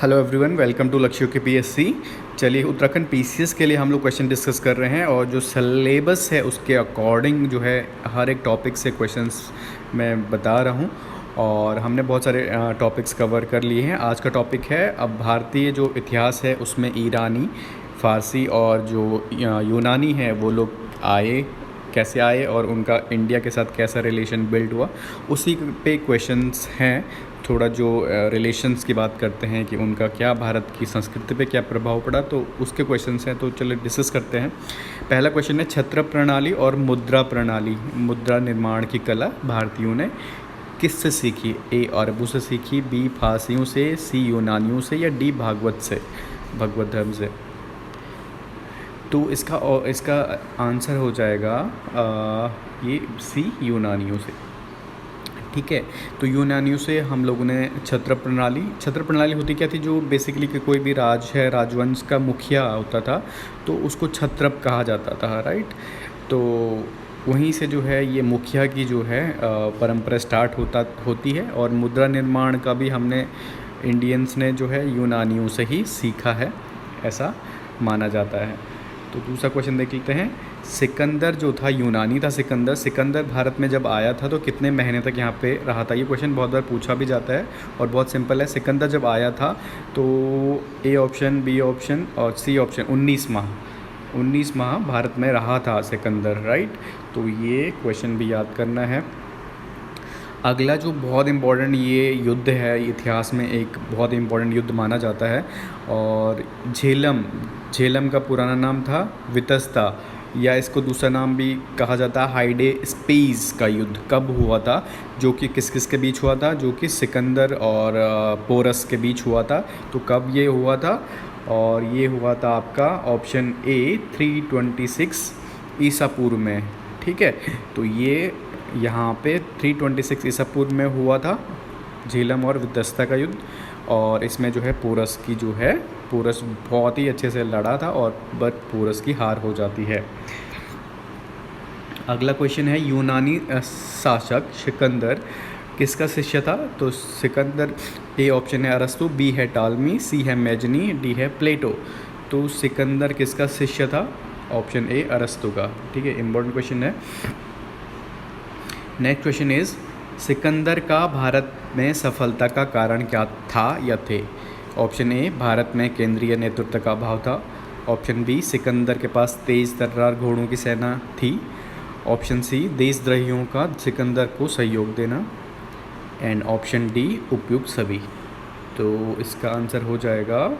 Hello everyone, welcome to लक्ष्य के PSC. चलिए, उत्तराखंड पीसीएस के लिए हम लोग क्वेश्चन डिस्कस कर रहे हैं और जो सिलेबस है उसके अकॉर्डिंग जो है हर एक टॉपिक से क्वेश्चंस मैं बता रहा हूँ। और हमने बहुत सारे टॉपिक्स कवर कर लिए हैं। आज का टॉपिक है अब भारतीय जो इतिहास है उसमें ईरानी, फ़ारसी और जो यूनानी है वो लोग आए, कैसे आए और उनका इंडिया के साथ कैसा रिलेशन बिल्ड हुआ, उसी पे क्वेश्चंस हैं। थोड़ा जो रिलेशंस की बात करते हैं कि उनका क्या भारत की संस्कृति पे क्या प्रभाव पड़ा, तो उसके क्वेश्चंस हैं। तो चलिए डिस्कस करते हैं। पहला क्वेश्चन है, छत्र प्रणाली और मुद्रा प्रणाली, मुद्रा निर्माण की कला भारतीयों ने किससे सीखी? ए अरबों से सीखी, बी फारसियों से, सी यूनानियों से, या डी भागवत से, भगवत धर्म से। तो इसका आंसर हो जाएगा ये सी, यूनानियों से। ठीक है, तो यूनानियों से हम लोगों ने छत्र प्रणाली होती क्या थी? जो बेसिकली कि कोई भी राज है, राजवंश का मुखिया होता था तो उसको छत्रप कहा जाता था, राइट। तो वहीं से जो है ये मुखिया की जो है परंपरा स्टार्ट होती है। और मुद्रा निर्माण का भी हमने इंडियंस ने जो है यूनानियों से ही सीखा है, ऐसा माना जाता है। तो दूसरा क्वेश्चन देख लेते हैं। सिकंदर जो था यूनानी था, सिकंदर भारत में जब आया था तो कितने महीने तक यहाँ पे रहा था? ये क्वेश्चन बहुत बार पूछा भी जाता है और बहुत सिंपल है। सिकंदर जब आया था तो ए ऑप्शन, बी ऑप्शन और सी ऑप्शन 19 माह भारत में रहा था सिकंदर, राइट। तो ये क्वेश्चन भी याद करना है। अगला जो बहुत इम्पोर्टेंट ये युद्ध है, इतिहास में एक बहुत इम्पोर्टेंट युद्ध माना जाता है। और झेलम का पुराना नाम था वितस्ता, या इसको दूसरा नाम भी कहा जाता है हाइडे स्पीस का युद्ध। कब हुआ था? जो कि किस किस के बीच हुआ था? जो कि सिकंदर और पोरस के बीच हुआ था। तो कब ये हुआ था? और ये हुआ था आपका ऑप्शन ए 326 ईसा पूर्व में। ठीक है, तो ये यहाँ पे 326 ईसा पूर्व में हुआ था झेलम और वितस्ता का युद्ध। और इसमें जो है पोरस बहुत ही अच्छे से लड़ा था और बट पोरस की हार हो जाती है। अगला क्वेश्चन है, यूनानी शासक सिकंदर किसका शिष्य था? तो सिकंदर, ए ऑप्शन है अरस्तु, बी है टालमी, सी है मेजनी, डी है प्लेटो। तो सिकंदर किसका शिष्य था? ऑप्शन ए अरस्तु का। ठीक है, इम्पोर्टेंट क्वेश्चन है। नेक्स्ट क्वेश्चन इज, सिकंदर का भारत में सफलता का कारण क्या था या थे? ऑप्शन ए भारत में केंद्रीय नेतृत्व का अभाव था। ऑप्शन बी सिकंदर के पास तेज तर्रार घोड़ों की सेना थी। ऑप्शन सी देशद्रोहियों का सिकंदर को सहयोग देना। एंड ऑप्शन डी उपयुक्त सभी। तो इसका आंसर हो जाएगा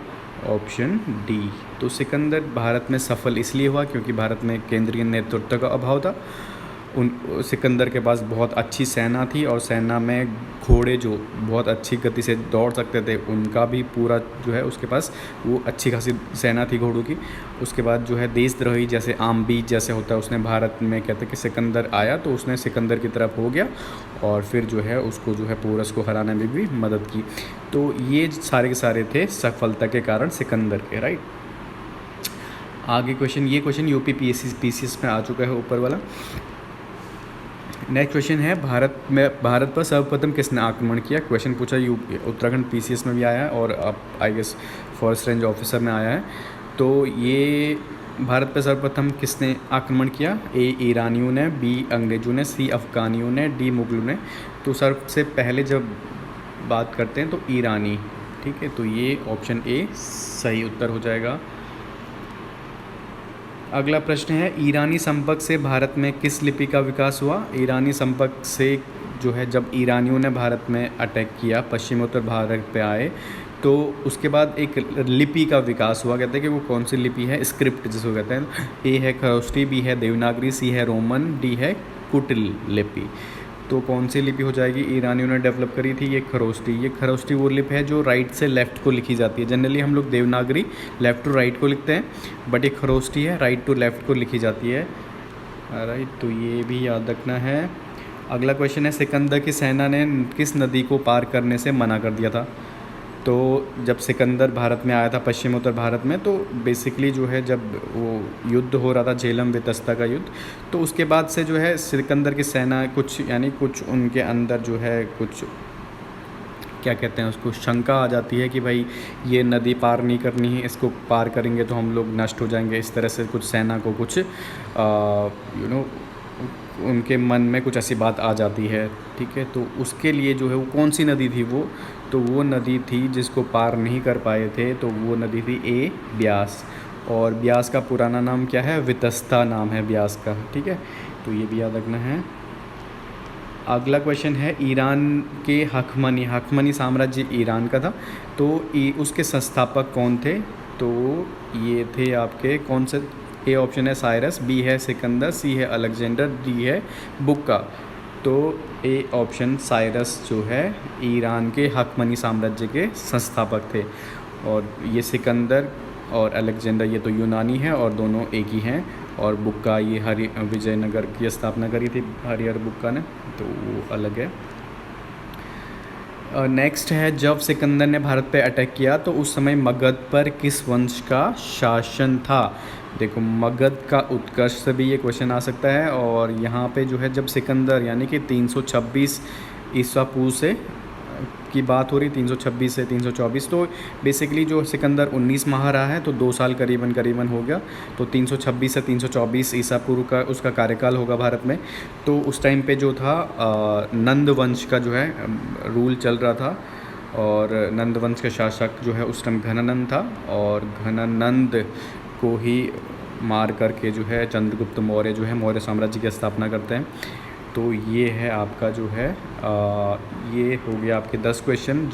ऑप्शन डी। तो सिकंदर भारत में सफल इसलिए हुआ क्योंकि भारत में केंद्रीय नेतृत्व का अभाव था। सिकंदर के पास बहुत अच्छी सेना थी और सेना में घोड़े जो बहुत अच्छी गति से दौड़ सकते थे, उनका भी पूरा जो है उसके पास वो अच्छी खासी सेना थी घोड़ों की। उसके बाद जो है देशद्रोही जैसे आम बीज जैसे होता है, उसने भारत में कहते हैं कि सिकंदर आया तो उसने सिकंदर की तरफ हो गया और फिर जो है उसको जो है पोरस को हराने में भी मदद की। तो ये सारे के सारे थे सफलता के कारण सिकंदर के, राइट। आगे क्वेश्चन, ये क्वेश्चन यूपी पीसीएस में आ चुका है ऊपर वाला। नेक्स्ट क्वेश्चन है, भारत पर सर्वप्रथम किसने आक्रमण किया? क्वेश्चन पूछा उत्तराखंड पीसीएस में भी आया है और अब I guess forest range officer में आया है। तो ये भारत पर सर्वप्रथम किसने आक्रमण किया? ए ईरानियों ने, बी अंग्रेजों ने, सी अफगानियों ने, डी मुगलों ने। तो सबसे पहले जब बात करते हैं तो ईरानी। ठीक है, तो ये ऑप्शन ए सही उत्तर हो जाएगा। अगला प्रश्न है, ईरानी संपर्क से भारत में किस लिपि का विकास हुआ? ईरानी संपर्क से जो है जब ईरानियों ने भारत में अटैक किया, पश्चिमोत्तर भारत पे आए, तो उसके बाद एक लिपि का विकास हुआ। कहते हैं कि वो कौन सी लिपि है? स्क्रिप्ट जिसको कहते हैं। ए है खरोष्टी, बी है देवनागरी, सी है रोमन, डी है कुटिल लिपि। तो कौन सी लिपि हो जाएगी? ईरानियों ने डेवलप करी थी ये खरोष्टी। ये खरोष्टी वो लिपि है जो राइट से लेफ़्ट को लिखी जाती है। जनरली हम लोग देवनागरी लेफ़्ट टू राइट को लिखते हैं, बट ये खरोष्टी है राइट टू लेफ़्ट को लिखी जाती है, राइट। तो ये भी याद रखना है। अगला क्वेश्चन है, सिकंदर की सेना ने किस नदी को पार करने से मना कर दिया था? तो जब सिकंदर भारत में आया था, पश्चिमोत्तर भारत में, तो बेसिकली जो है जब वो युद्ध हो रहा था झेलम वितस्ता का युद्ध, तो उसके बाद से जो है सिकंदर की सेना कुछ उनके अंदर जो है कुछ क्या कहते हैं उसको, शंका आ जाती है कि भाई ये नदी पार नहीं करनी है, इसको पार करेंगे तो हम लोग नष्ट हो जाएंगे। इस तरह से कुछ सेना को कुछ उनके मन में कुछ ऐसी बात आ जाती है, ठीक है। तो उसके लिए जो है वो कौन सी नदी थी वो, तो वो नदी थी जिसको पार नहीं कर पाए थे, तो वो नदी थी ए ब्यास। और ब्यास का पुराना नाम क्या है, वितस्ता नाम है ब्यास का, ठीक है। तो ये भी याद रखना है। अगला क्वेश्चन है, ईरान के हखमनी साम्राज्य ईरान का था, तो उसके संस्थापक कौन थे, तो ये थे आपके कौन से, ए ऑप्शन है साइरस, बी है सिकंदर, सी है अलेक्जेंडर, डी है बुक्का। तो ए ऑप्शन साइरस जो है ईरान के हखमनी साम्राज्य के संस्थापक थे। और ये सिकंदर और अलेक्जेंडर ये तो यूनानी है और दोनों एक ही हैं। और बुक्का ये विजयनगर की स्थापना करी थी हरिहर बुक्का ने, तो वो अलग है। नेक्स्ट है, जब सिकंदर ने भारत पे अटैक किया तो उस समय मगध पर किस वंश का शासन था। देखो मगध का उत्कर्ष से भी ये क्वेश्चन आ सकता है। और यहाँ पे जो है जब सिकंदर यानी कि 326 ईसा पूर्व से की बात हो रही, 326 से 324, तो बेसिकली जो सिकंदर 19 माह रहा है, तो 2 साल करीबन हो गया। तो 326 से 324 ईसा पूर्व का उसका कार्यकाल होगा भारत में। तो उस टाइम पे जो था नंद वंश का जो है रूल चल रहा था। और नंद वंश का शासक जो है उस टाइम घनानंद था। और घनानंद को ही मार करके जो है चंद्रगुप्त मौर्य जो है मौर्य साम्राज्य की स्थापना करते हैं। तो ये है आपका जो है ये हो गया आपके 10 क्वेश्चन जो